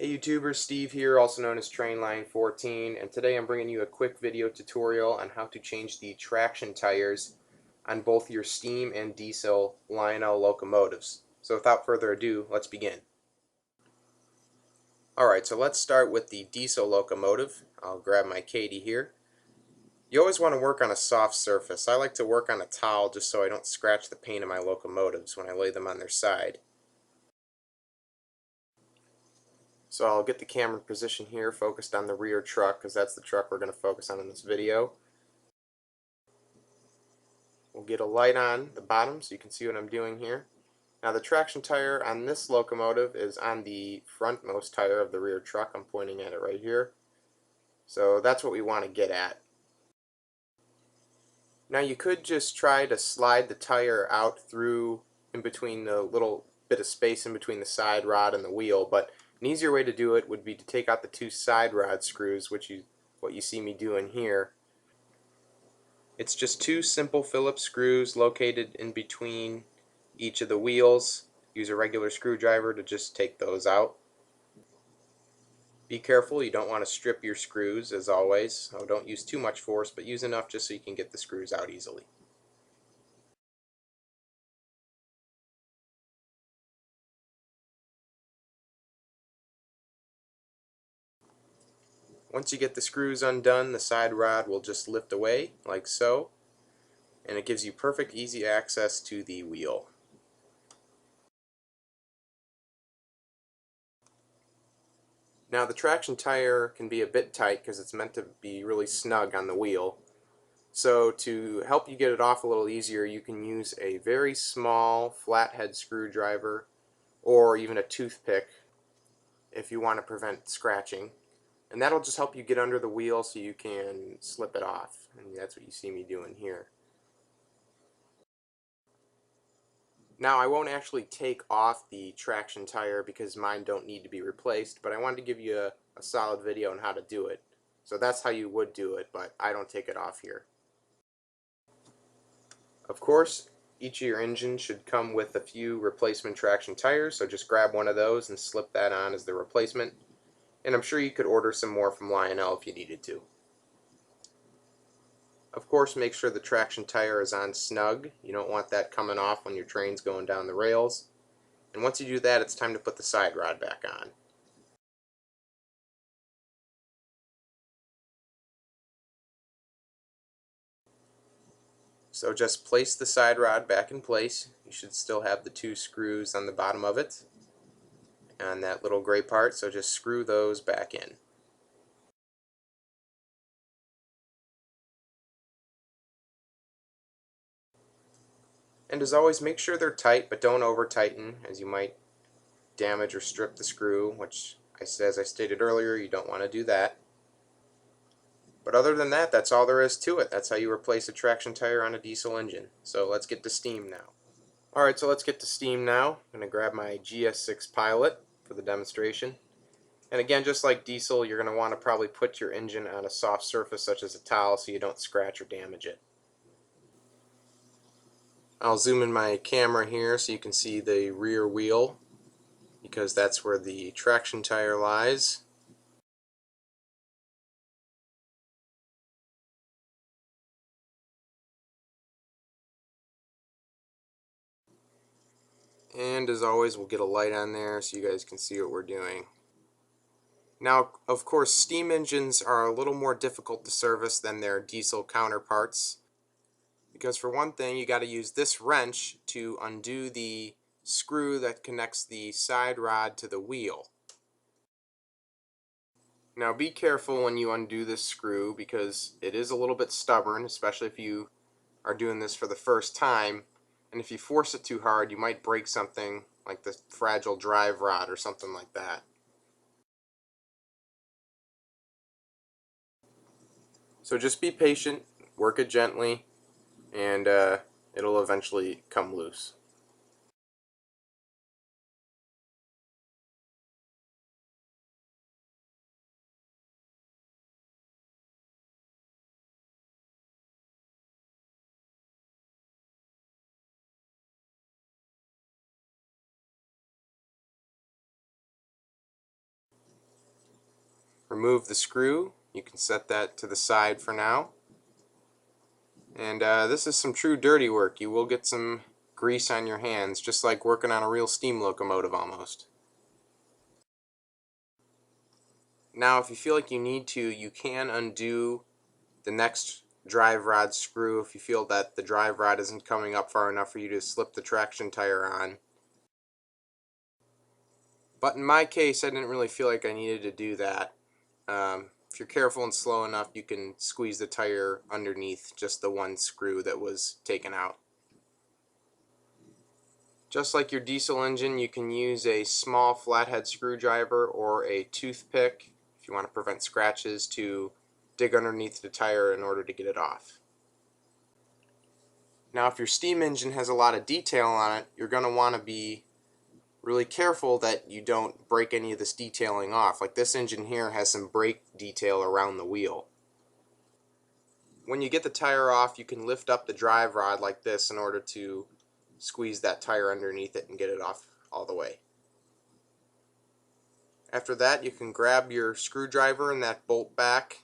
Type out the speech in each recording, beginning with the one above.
Hey YouTubers, Steve here, also known as Trainline14, and today I'm bringing you a quick video tutorial on how to change the traction tires on both your steam and diesel Lionel locomotives. So without further ado, let's begin. Alright, so let's start with the diesel locomotive. I'll grab my Katie here. You always want to work on a soft surface. I like to work on a towel just so I don't scratch the paint of my locomotives when I lay them on their side. So I'll get the camera position here focused on the rear truck because that's the truck we're going to focus on in this video. We'll get a light on the bottom so you can see what I'm doing here. Now the traction tire on this locomotive is on the frontmost tire of the rear truck. I'm pointing at it right here. So that's what we want to get at. Now you could just try to slide the tire out through in between the little bit of space in between the side rod and the wheel, but an easier way to do it would be to take out the two side rod screws, what you see me doing here. It's just two simple Phillips screws located in between each of the wheels. Use a regular screwdriver to just take those out. Be careful, you don't want to strip your screws as always, so don't use too much force, but use enough just so you can get the screws out easily. Once you get the screws undone, the side rod will just lift away, like so, and it gives you perfect easy access to the wheel. Now the traction tire can be a bit tight because it's meant to be really snug on the wheel. So to help you get it off a little easier, you can use a very small flathead screwdriver or even a toothpick if you want to prevent scratching. And that'll just help you get under the wheel so you can slip it off. And that's what you see me doing here. Now I won't actually take off the traction tire because mine don't need to be replaced, but I wanted to give you a solid video on how to do it. So that's how you would do it, but I don't take it off here. Of course, each of your engines should come with a few replacement traction tires, so just grab one of those and slip that on as the replacement. And I'm sure you could order some more from Lionel if you needed to. Of course, make sure the traction tire is on snug. You don't want that coming off when your train's going down the rails. And once you do that, it's time to put the side rod back on. So just place the side rod back in place. You should still have the two screws on the bottom of it on that little gray part, so just screw those back in. And as always, make sure they're tight, but don't over tighten, as you might damage or strip the screw, which, as I stated earlier, you don't want to do that. But other than that, that's all there is to it. That's how you replace a traction tire on a diesel engine. So let's get to steam now. Alright, so let's get to steam now. I'm going to grab my GS6 Pilot for the demonstration. And again, just like diesel, you're going to want to probably put your engine on a soft surface such as a towel so you don't scratch or damage it. I'll zoom in my camera here so you can see the rear wheel, because that's where the traction tire lies. And as always, we'll get a light on there so you guys can see what we're doing. Now, of course, steam engines are a little more difficult to service than their diesel counterparts, because for one thing, you got to use this wrench to undo the screw that connects the side rod to the wheel. Now be careful when you undo this screw because it is a little bit stubborn, especially if you are doing this for the first time, and if you force it too hard you might break something like the fragile drive rod or something like that. So just be patient, work it gently, and it'll eventually come loose. remove the screw. You can set that to the side for now. And this is some true dirty work. You will get some grease on your hands, just like working on a real steam locomotive almost. Now if you feel like you need to, you can undo the next drive rod screw if you feel that the drive rod isn't coming up far enough for you to slip the traction tire on. But in my case, I didn't really feel like I needed to do that. If you're careful and slow enough, you can squeeze the tire underneath just the one screw that was taken out. Just like your diesel engine, you can use a small flathead screwdriver or a toothpick if you want to prevent scratches to dig underneath the tire in order to get it off. Now if your steam engine has a lot of detail on it, you're going to want to be really careful that you don't break any of this detailing off. Like this engine here has some brake detail around the wheel. When you get the tire off, you can lift up the drive rod like this in order to squeeze that tire underneath it and get it off all the way. After that, you can grab your screwdriver and that bolt back,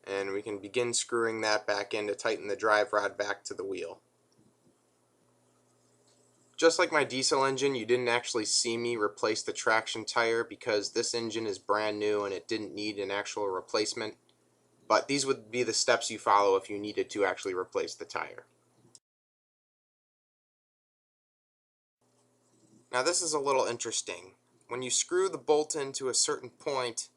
and we can begin screwing that back in to tighten the drive rod back to the wheel. Just like my diesel engine, you didn't actually see me replace the traction tire because this engine is brand new and it didn't need an actual replacement. But these would be the steps you follow if you needed to actually replace the tire. Now this is a little interesting. When you screw the bolt into a certain point,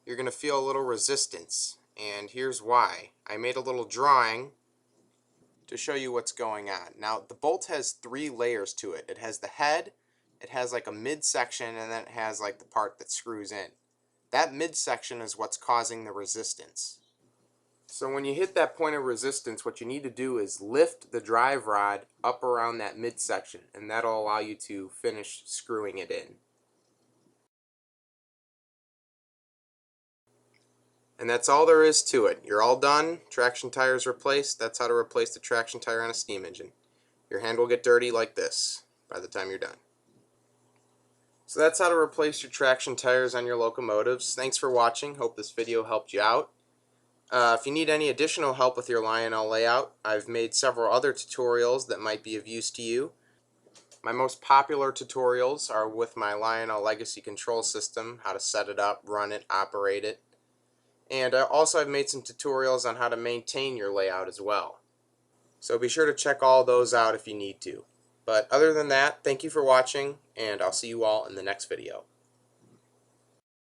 you're going to feel a little resistance. And here's why. I made a little drawing to show you what's going on. Now the bolt has 3 layers to it. It has the head, it has like a midsection, and then it has like the part that screws in. That midsection is what's causing the resistance. So when you hit that point of resistance, what you need to do is lift the drive rod up around that midsection, and that'll allow you to finish screwing it in. And that's all there is to it. You're all done. Traction tire's replaced. That's how to replace the traction tire on a steam engine. Your hand will get dirty like this by the time you're done. So that's how to replace your traction tires on your locomotives. Thanks for watching. Hope this video helped you out. If you need any additional help with your Lionel layout, I've made several other tutorials that might be of use to you. My most popular tutorials are with my Lionel Legacy control system, how to set it up, run it, operate it. And also I've made some tutorials on how to maintain your layout as well. So be sure to check all those out if you need to. But other than that, thank you for watching, and I'll see you all in the next video.